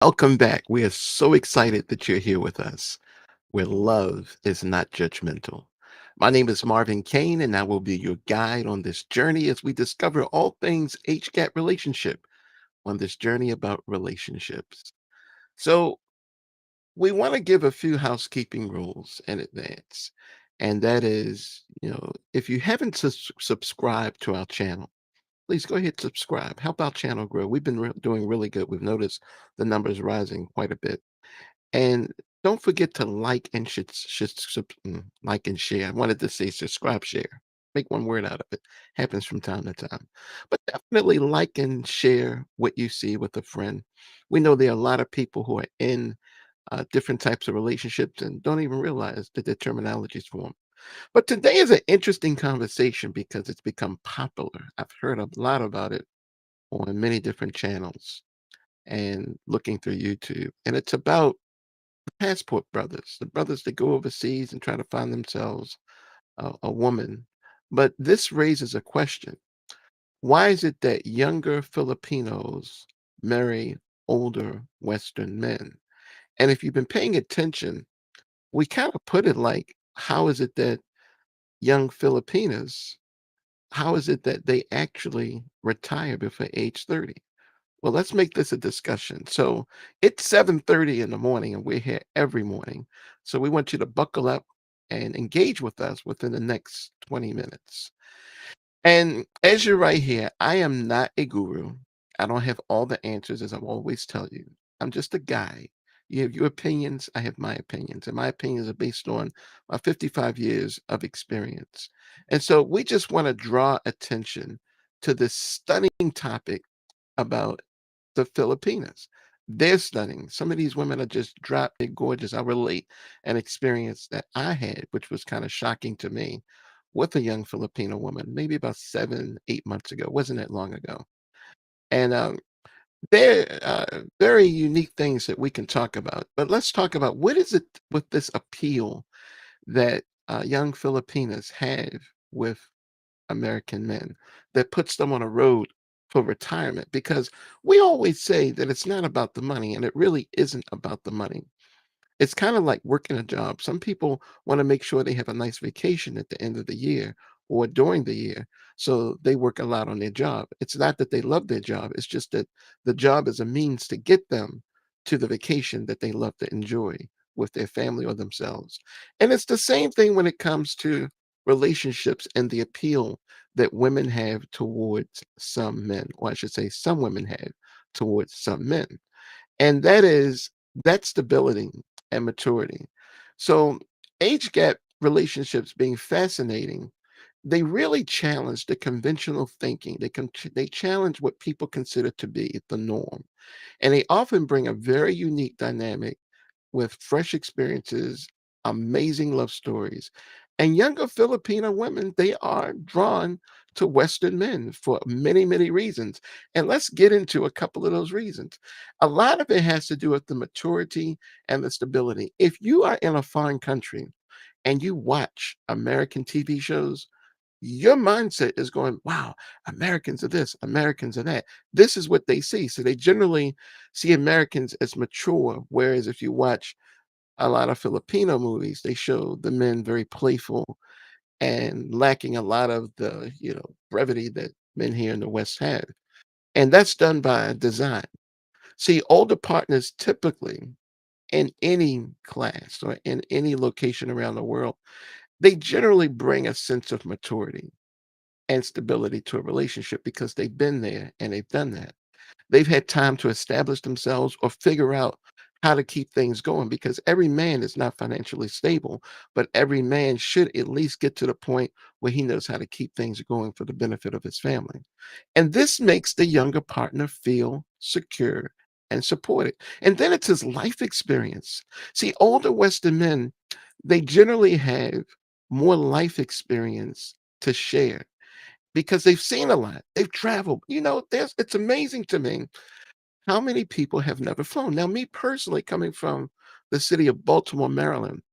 Welcome back. We are so excited that you're here with us, where love is not judgmental. My name is Marvin Kane, and I will be your guide on this journey as we discover all things HCAT relationship on this journey about relationships. So, we want to give a few housekeeping rules in advance. And that is, if you haven't subscribed to our channel, please go ahead subscribe. Help our channel grow. We've been doing really good. We've noticed the numbers rising quite a bit. And don't forget to like and share. I wanted to say subscribe, share. Make one word out of it. Happens from time to time. But definitely like and share what you see with a friend. We know there are a lot of people who are in different types of relationships and don't even realize that their terminologies form. But today is an interesting conversation because it's become popular. I've heard a lot about it on many different channels and looking through YouTube. And it's about passport brothers, the brothers that go overseas and try to find themselves a woman. But this raises a question. Why is it that younger Filipinos marry older Western men? And if you've been paying attention, we kind of put it like, how is it that young Filipinas, how is it that they actually retire before age 30? Well, let's make this a discussion. So it's 7:30 in the morning, and we're here every morning. So we want you to buckle up and engage with us within the next 20 minutes. And as you're right here, I am not a guru. I don't have all the answers, as I always tell you. I'm just a guy. You have your opinions, I have my opinions, and my opinions are based on my 55 years of experience. And so we just want to draw attention to this stunning topic about the Filipinas. They're stunning. Some of these women are just drop dead gorgeous. I relate an experience that I had, which was kind of shocking to me, with a young Filipino woman, maybe about 7, 8 months ago. It wasn't that long ago. And there are very unique things that we can talk about. But let's talk about what is it with this appeal that young Filipinas have with American men that puts them on a road for retirement, because we always say that it's not about the money, and it really isn't about the money. It's kind of like working a job. Some people want to make sure they have a nice vacation at the end of the year or during the year, so they work a lot on their job. It's not that they love their job, it's just that the job is a means to get them to the vacation that they love to enjoy with their family or themselves. And it's the same thing when it comes to relationships and the appeal that women have towards some men, or I should say, some women have towards some men. And that is that stability and maturity. So, age gap relationships being fascinating, they really challenge the conventional thinking. They challenge what people consider to be the norm, and they often bring a very unique dynamic with fresh experiences, amazing love stories. And younger Filipino women, they are drawn to Western men for many, many reasons. And let's get into a couple of those reasons. A lot of it has to do with the maturity and the stability. If you are in a foreign country and you watch American TV shows, your mindset is going, wow, Americans are this, Americans are that. This is what they see. So they generally see Americans as mature. Whereas if you watch a lot of Filipino movies, they show the men very playful and lacking a lot of the, brevity that men here in the West have. And that's done by design. See, older partners typically in any class or in any location around the world, they generally bring a sense of maturity and stability to a relationship because they've been there and they've done that. They've had time to establish themselves or figure out how to keep things going, because every man is not financially stable, but every man should at least get to the point where he knows how to keep things going for the benefit of his family. And this makes the younger partner feel secure and supported. And then it's his life experience. See, older Western men, they generally have more life experience to share because they've seen a lot. They've traveled. It's amazing to me how many people have never flown. Now, me personally, coming from the city of Baltimore, Maryland,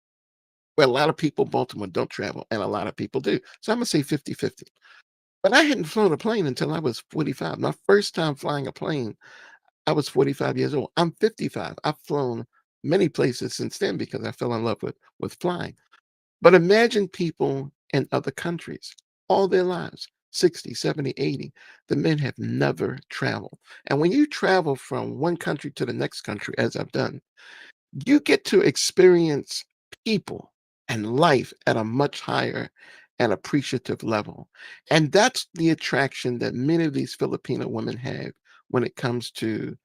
where a lot of people in Baltimore don't travel and a lot of people do. So I'm gonna say 50-50. But I hadn't flown a plane until I was 45. My first time flying a plane, I was 45 years old. I'm 55. I've flown many places since then because I fell in love with flying. But imagine people in other countries all their lives, 60, 70, 80. The men have never traveled. And when you travel from one country to the next country, as I've done, you get to experience people and life at a much higher and appreciative level. And that's the attraction that many of these Filipino women have when it comes to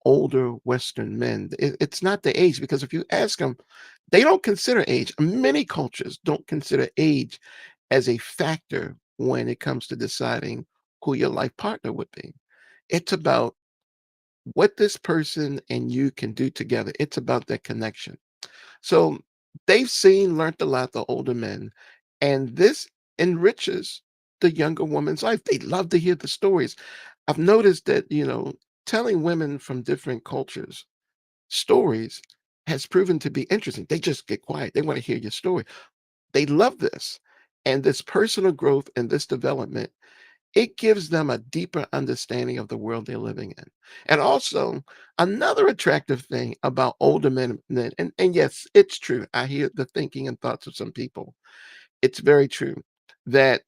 older Western men. It's not the age, because if you ask them, they don't consider age. Many cultures don't consider age as a factor when it comes to deciding who your life partner would be. It's about what this person and you can do together. It's about that connection. So they've seen, learned a lot, the older men, and this enriches the younger woman's life. They love to hear the stories. I've noticed that, telling women from different cultures stories has proven to be interesting. They just get quiet. They want to hear your story. They love this. And this personal growth and this development, it gives them a deeper understanding of the world they're living in. And also, another attractive thing about older men, and yes, it's true. I hear the thinking and thoughts of some people. It's very true that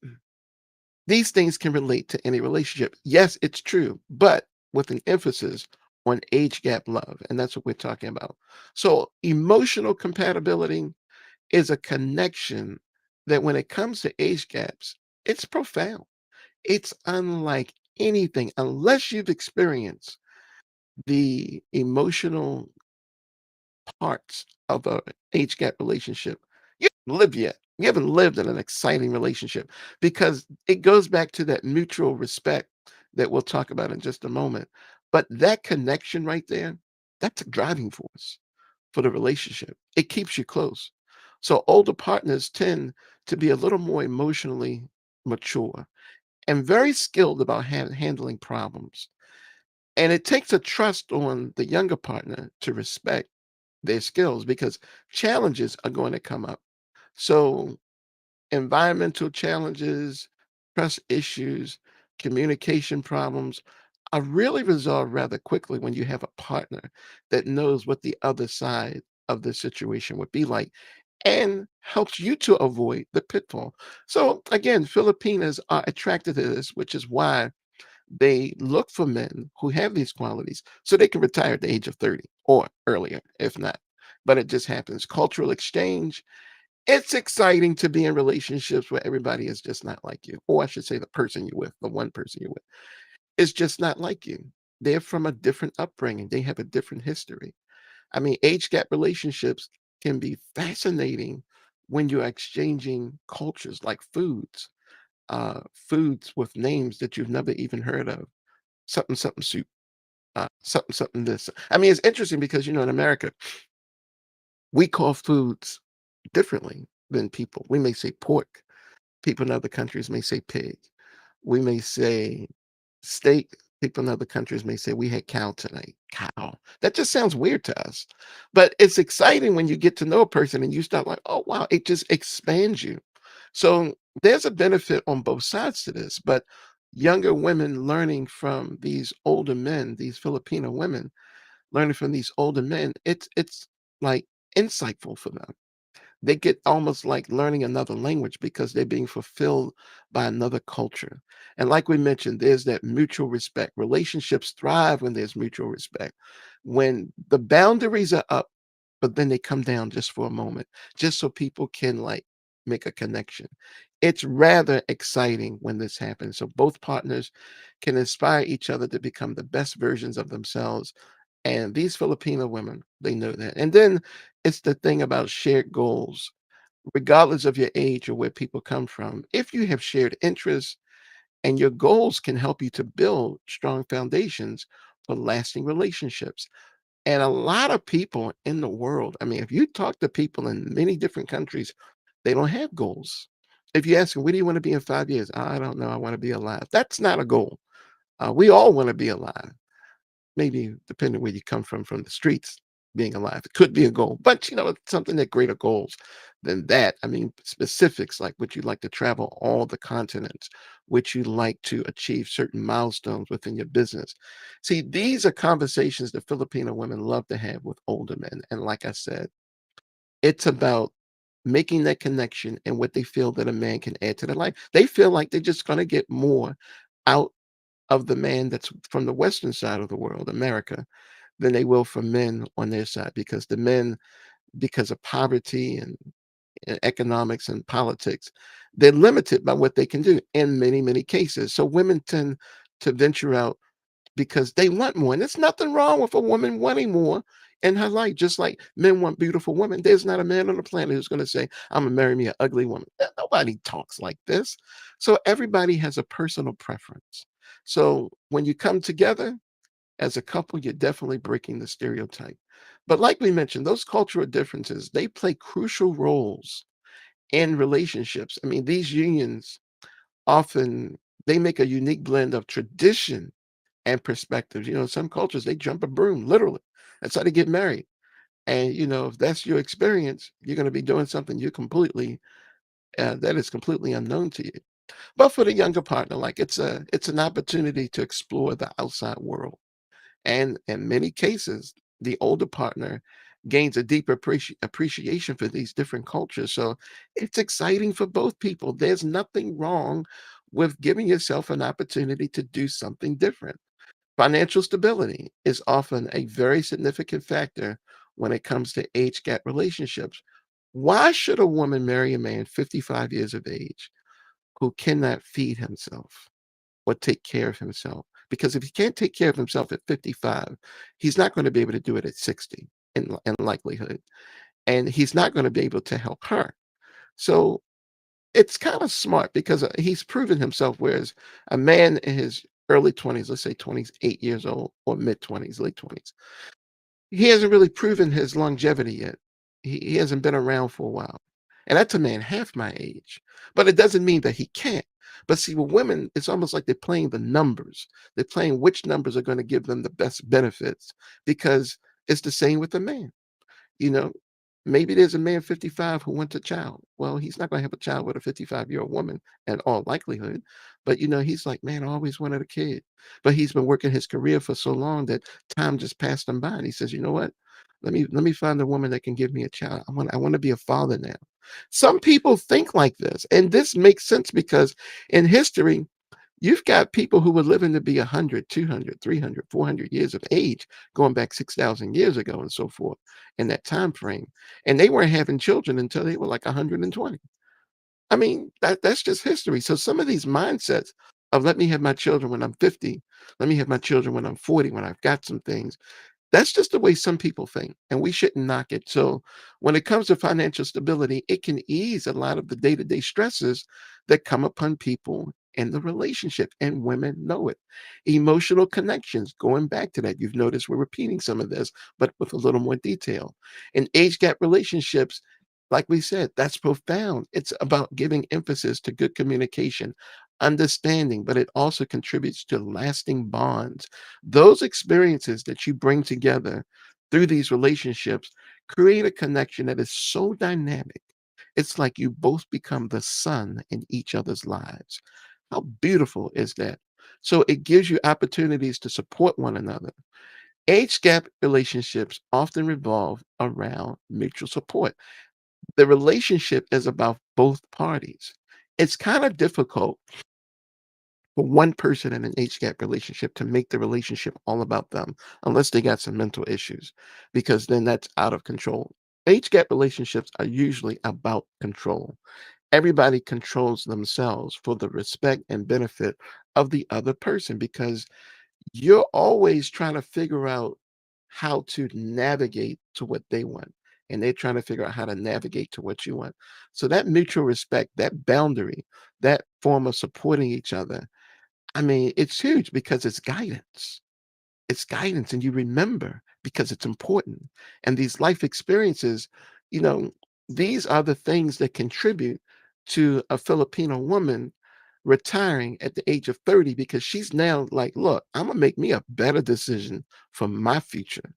these things can relate to any relationship. Yes, it's true, but with an emphasis on age gap love. And that's what we're talking about. So, emotional compatibility is a connection that when it comes to age gaps, it's profound. It's unlike anything unless you've experienced the emotional parts of a age gap relationship. You haven't lived yet. You haven't lived in an exciting relationship because it goes back to that mutual respect that we'll talk about in just a moment. But that connection right there, that's a driving force for the relationship. It keeps you close. So older partners tend to be a little more emotionally mature and very skilled about handling problems. And it takes a trust on the younger partner to respect their skills because challenges are going to come up. So, environmental challenges, trust issues, communication problems are really resolved rather quickly when you have a partner that knows what the other side of the situation would be like and helps you to avoid the pitfall. So, again, Filipinas are attracted to this, which is why they look for men who have these qualities so they can retire at the age of 30 or earlier, if not. But it just happens. Cultural exchange, it's exciting to be in relationships where everybody is just not like you. Or I should say, the person you're with, the one person you're with, is just not like you. They're from a different upbringing, they have a different history. I mean, age gap relationships can be fascinating when you're exchanging cultures like foods with names that you've never even heard of. Something something soup, something something this. I mean, it's interesting because, in America, we call foods differently than people. We may say pork. People in other countries may say pig. We may say steak. People in other countries may say we had cow tonight. Cow. That just sounds weird to us. But it's exciting when you get to know a person and you start like, oh wow, it just expands you. So there's a benefit on both sides to this. But younger women learning from these older men, these Filipino women, learning from these older men, it's like insightful for them. They get almost like learning another language because they're being fulfilled by another culture. And like we mentioned, there's that mutual respect. Relationships thrive when there's mutual respect. When the boundaries are up, but then they come down just for a moment, just so people can like make a connection. It's rather exciting when this happens. So both partners can inspire each other to become the best versions of themselves, and these Filipino women, they know that. And then it's the thing about shared goals, regardless of your age or where people come from. If you have shared interests and your goals can help you to build strong foundations for lasting relationships. And a lot of people in the world, I mean, if you talk to people in many different countries, they don't have goals. If you ask them, where do you want to be in 5 years? I don't know. I want to be alive. That's not a goal. We all want to be alive. Maybe depending where you come from the streets. being alive. It could be a goal, but it's something that greater goals than that. I mean, specifics like would you like to travel all the continents? Would you like to achieve certain milestones within your business? See, these are conversations that Filipino women love to have with older men. And like I said, it's about making that connection and what they feel that a man can add to their life. They feel like they're just going to get more out of the man that's from the Western side of the world, America, than they will from men on their side because the men, because of poverty and economics and politics, they're limited by what they can do in many, many cases. So women tend to venture out because they want more. And there's nothing wrong with a woman wanting more in her life, just like men want beautiful women. There's not a man on the planet who's going to say, I'm going to marry me an ugly woman. Nobody talks like this. So everybody has a personal preference. So when you come together as a couple, you're definitely breaking the stereotype. But like we mentioned, those cultural differences, they play crucial roles in relationships. I mean, these unions often they make a unique blend of tradition and perspectives. Some cultures they jump a broom, literally. That's how they get married. And if that's your experience, you're going to be doing something you completely that is completely unknown to you. But for the younger partner, like it's an opportunity to explore the outside world. And in many cases, the older partner gains a deeper appreciation for these different cultures. So it's exciting for both people. There's nothing wrong with giving yourself an opportunity to do something different. Financial stability is often a very significant factor when it comes to age gap relationships. Why should a woman marry a man 55 years of age who cannot feed himself or take care of himself? Because if he can't take care of himself at 55, he's not going to be able to do it at 60 in likelihood. And he's not going to be able to help her. So it's kind of smart because he's proven himself. Whereas a man in his early 20s, let's say 28 years old or mid 20s, late 20s, he hasn't really proven his longevity yet. He hasn't been around for a while. And that's a man half my age. But it doesn't mean that he can't. But see, with women, it's almost like they're playing the numbers. They're playing which numbers are going to give them the best benefits because it's the same with the man. You know, maybe there's a man 55 who wants a child. Well, he's not going to have a child with a 55-year-old woman in all likelihood. But, he's like, man, I always wanted a kid. But he's been working his career for so long that time just passed him by. And he says, you know what? Let me find a woman that can give me a child. I want to be a father now. Some people think like this. And this makes sense because in history, you've got people who were living to be 100, 200, 300, 400 years of age, going back 6,000 years ago and so forth in that time frame. And they weren't having children until they were like 120. I mean, that's just history. So some of these mindsets of let me have my children when I'm 50, let me have my children when I'm 40, when I've got some things, that's just the way some people think, and we shouldn't knock it. So, when it comes to financial stability, it can ease a lot of the day to day stresses that come upon people in the relationship, and women know it. Emotional connections, going back to that, you've noticed we're repeating some of this, but with a little more detail. In age gap relationships, like we said, that's profound. It's about giving emphasis to good communication, understanding, but it also contributes to lasting bonds. Those experiences that you bring together through these relationships create a connection that is so dynamic. It's like you both become the sun in each other's lives. How beautiful is that? So it gives you opportunities to support one another. Age gap relationships often revolve around mutual support. The relationship is about both parties. It's kind of difficult for one person in an age gap relationship to make the relationship all about them unless they got some mental issues, because then that's out of control. Age gap relationships are usually about control. Everybody controls themselves for the respect and benefit of the other person because you're always trying to figure out how to navigate to what they want. And they're trying to figure out how to navigate to what you want. So that mutual respect, that boundary, that form of supporting each other, I mean, it's huge because it's guidance. It's guidance, and you remember because it's important. And these life experiences, you know, these are the things that contribute to a Filipino woman retiring at the age of 30 because she's now like, look, I'm gonna make me a better decision for my future.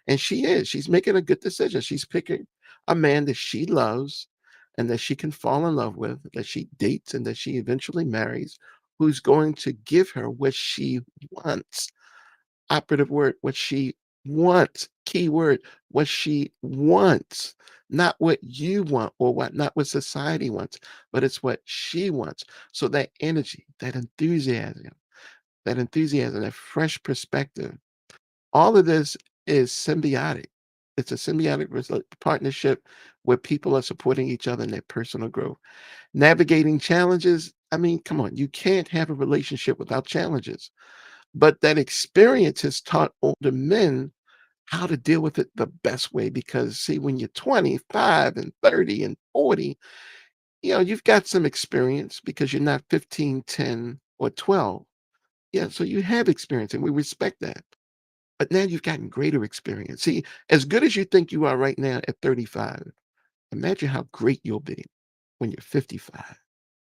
And she is. She's making a good decision. She's picking a man that she loves and that she can fall in love with, that she dates and that she eventually marries, who's going to give her what she wants. Operative word, what she wants. Key word, what she wants. Not what you want or what not what society wants, but it's what she wants. So that energy, that enthusiasm, that fresh perspective, all of this is symbiotic. It's a symbiotic partnership where people are supporting each other in their personal growth. Navigating challenges, I mean, come on, you can't have a relationship without challenges. But that experience has taught older men how to deal with it the best way because, see, when you're 25 and 30 and 40, you've got some experience because you're not 15, 10, or 12. Yeah, so you have experience and we respect that. But now you've gotten greater experience. See, as good as you think you are right now at 35, imagine how great you'll be when you're 55,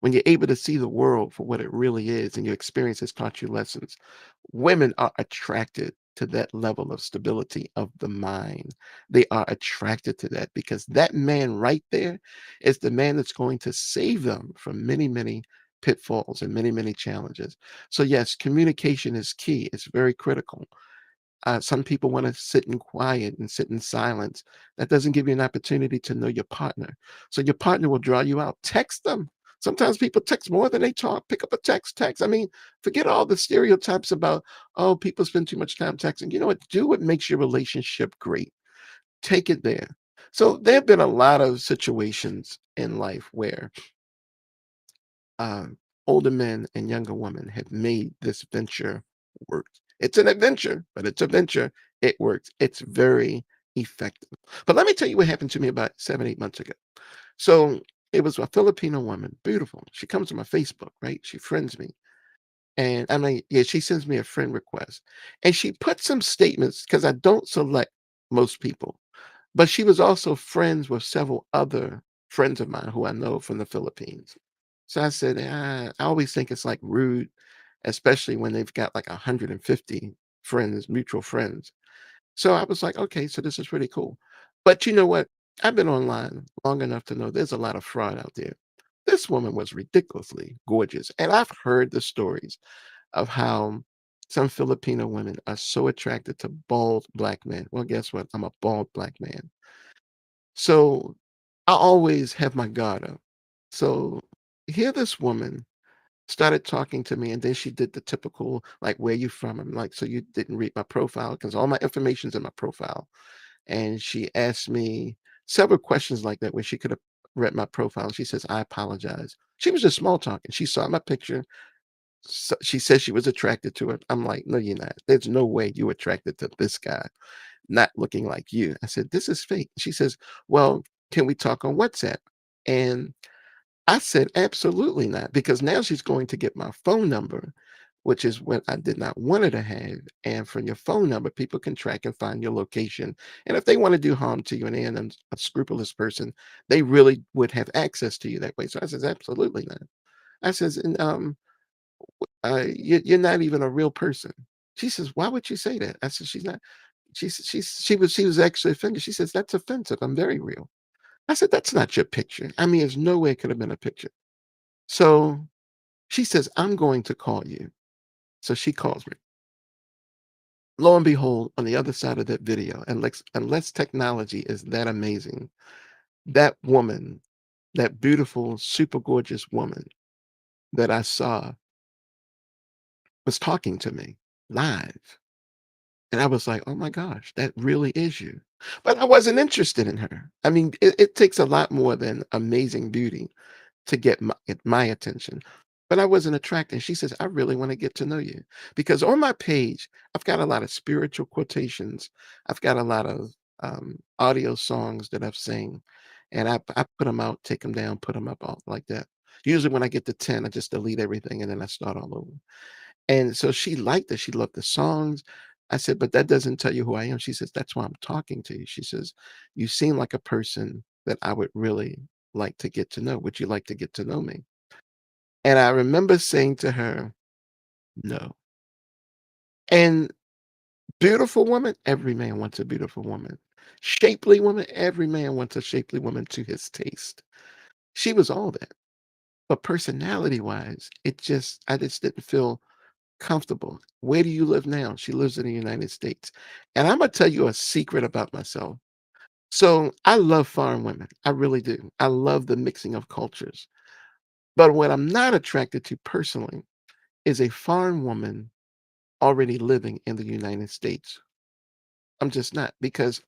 when you're able to see the world for what it really is and your experience has taught you lessons. Women are attracted to that level of stability of the mind. They are attracted to that because that man right there is the man that's going to save them from many, many pitfalls and many, many challenges. So, yes, communication is key, it's very critical. Some people want to sit in quiet and sit in silence. That doesn't give you an opportunity to know your partner. So your partner will draw you out. Text them. Sometimes people text more than they talk. Pick up a text. I mean, forget all the stereotypes about, oh, people spend too much time texting. You know what? Do what makes your relationship great. Take it there. So there have been a lot of situations in life where uh, older men and younger women have made this venture work. It's an adventure, but it's a venture. It works. It's very effective. But let me tell you what happened to me about 7, 8 months ago. So it was a Filipino woman, beautiful. She comes to my Facebook, right? She friends me. And I mean, yeah, she sends me a friend request. And she put some statements because I don't select most people. But she was also friends with several other friends of mine who I know from the Philippines. So I said, I always think it's like rude, especially when they've got like 150 friends, mutual friends. So I was like, okay, so this is pretty cool. But you know what? I've been online long enough to know there's a lot of fraud out there. This woman was ridiculously gorgeous. And I've heard the stories of how some Filipino women are so attracted to bald black men. Well, guess what? I'm a bald black man. So I always have my guard up. So here this woman started talking to me and then she did the typical like where you from? I'm like, so you didn't read my profile because all my information's in my profile. And she asked me several questions like that where she could have read my profile. She says, I apologize. She was just small talking. She saw my picture. So she said she was attracted to it. I'm like, no, you're not. There's no way you attracted to this guy not looking like you. I said, this is fake. She says, well, can we talk on WhatsApp? And I said, absolutely not, because now she's going to get my phone number, which is what I did not want her to have. And from your phone number, people can track and find your location. And if they want to do harm to you and they're an unscrupulous person, they really would have access to you that way. So I says, absolutely not. I says, and you're not even a real person. She says, why would you say that? I said, she's not. She was actually offended. She says, that's offensive. I'm very real. I said, that's not your picture. I mean, there's no way it could have been a picture. So she says, I'm going to call you. So she calls me. Lo and behold, on the other side of that video, unless technology is that amazing, that woman, that beautiful, super gorgeous woman that I saw was talking to me live. And I was like, oh my gosh, that really is you. But I wasn't interested in her. I mean, it takes a lot more than amazing beauty to get my attention. But I wasn't attracted. She says, I really want to get to know you. Because on my page, I've got a lot of spiritual quotations. I've got a lot of audio songs that I've sang. And I put them out, take them down, put them up all like that. Usually when I get to 10, I just delete everything and then I start all over. And so she liked it. She loved the songs. I said, but that doesn't tell you who I am. She says, that's why I'm talking to you. She says, you seem like a person that I would really like to get to know. Would you like to get to know me? And I remember saying to her, no. And Beautiful woman, every man wants a beautiful woman. Shapely woman, every man wants a shapely woman to his taste. She was all that. But personality-wise, I just didn't feel comfortable. Where do you live now? She lives in the United States. And Imma tell you a secret about myself. So, I love foreign women. I really do. I love the mixing of cultures. But what I'm not attracted to personally is a foreign woman already living in the United States. I'm just not, because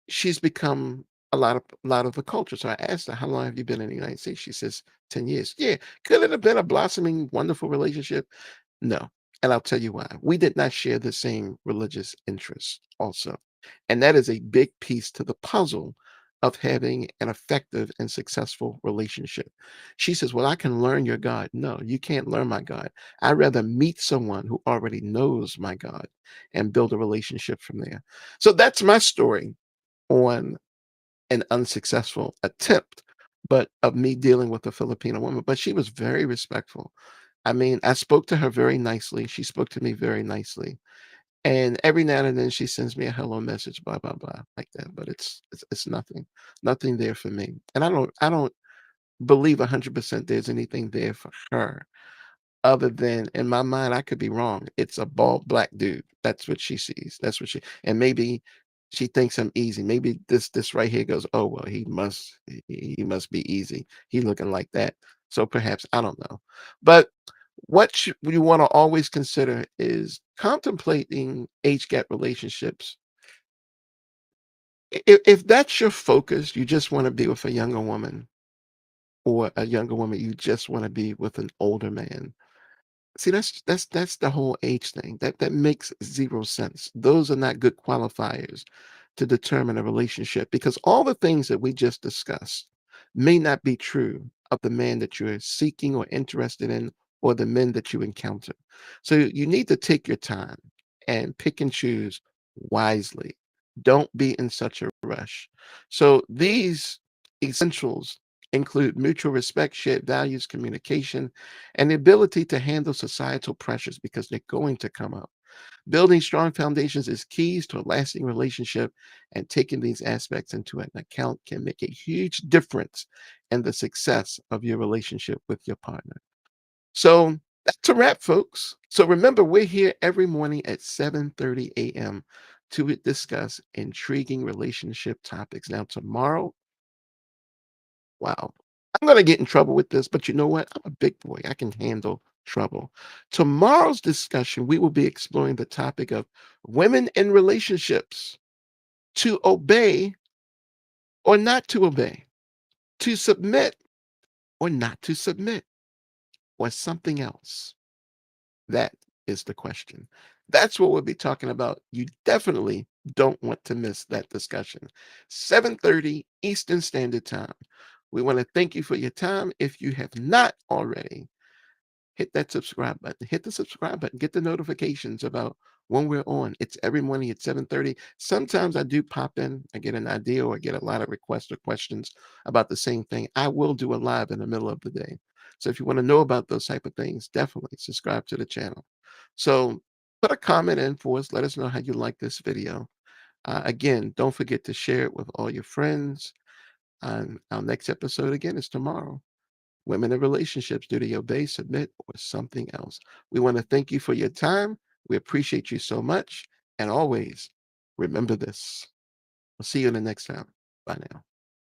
she's become a lot of the culture. So I asked her, "How long have you been in the United States?" She says, "10 years." Yeah. Could it have been a blossoming, wonderful relationship? No. And I'll tell you why. We did not share the same religious interests also. And that is a big piece to the puzzle of having an effective and successful relationship. She says, "Well, I can learn your God." No, you can't learn my God. I'd rather meet someone who already knows my God and build a relationship from there. So that's my story on an unsuccessful attempt, but of me dealing with a Filipino woman. But she was very respectful. I mean, I spoke to her very nicely. She spoke to me very nicely. And every now and then she sends me a hello message, blah, blah, blah, like that. But it's nothing, nothing there for me. And I don't believe 100% there's anything there for her. Other than, in my mind, I could be wrong. It's a bald black dude. That's what she sees. That's what she, and maybe she thinks I'm easy. Maybe this right here goes, "Oh, well, he must be easy. He looking like that." So perhaps, I don't know. But what you want to always consider is contemplating age gap relationships. If that's your focus, you just want to be with a younger woman, or a younger woman, you just want to be with an older man. See, that's the whole age thing. That makes 0 sense. Those are not good qualifiers to determine a relationship, because all the things that we just discussed may not be true of the man that you're seeking or interested in, or the men that you encounter. So you need to take your time and pick and choose wisely. Don't be in such a rush. So these essentials include mutual respect, shared values, communication, and the ability to handle societal pressures, because they're going to come up. Building strong foundations is keys to a lasting relationship, and taking these aspects into an account can make a huge difference in the success of your relationship with your partner. So that's a wrap, folks. So remember, we're here every morning at 7:30 a.m. to discuss intriguing relationship topics. Now, tomorrow, wow. I'm gonna get in trouble with this, but you know what? I'm a big boy. I can handle trouble. Tomorrow's discussion, we will be exploring the topic of women in relationships: to obey or not to obey, to submit or not to submit, or something else. That is the question. That's what we'll be talking about. You definitely don't want to miss that discussion. 7:30 Eastern Standard Time. We want to thank you for your time. If you have not already, hit that subscribe button. Hit the subscribe button. Get the notifications about when we're on. It's every morning at 7:30. Sometimes I do pop in. I get an idea, or I get a lot of requests or questions about the same thing. I will do a live in the middle of the day. So if you want to know about those type of things, definitely subscribe to the channel. So put a comment in for us. Let us know how you like this video. Again, don't forget to share it with all your friends. Our next episode again is tomorrow. Women in relationships, do they obey, submit, or something else? We want to thank you for your time. We appreciate you so much. And always remember this. We'll see you in the next time. Bye now.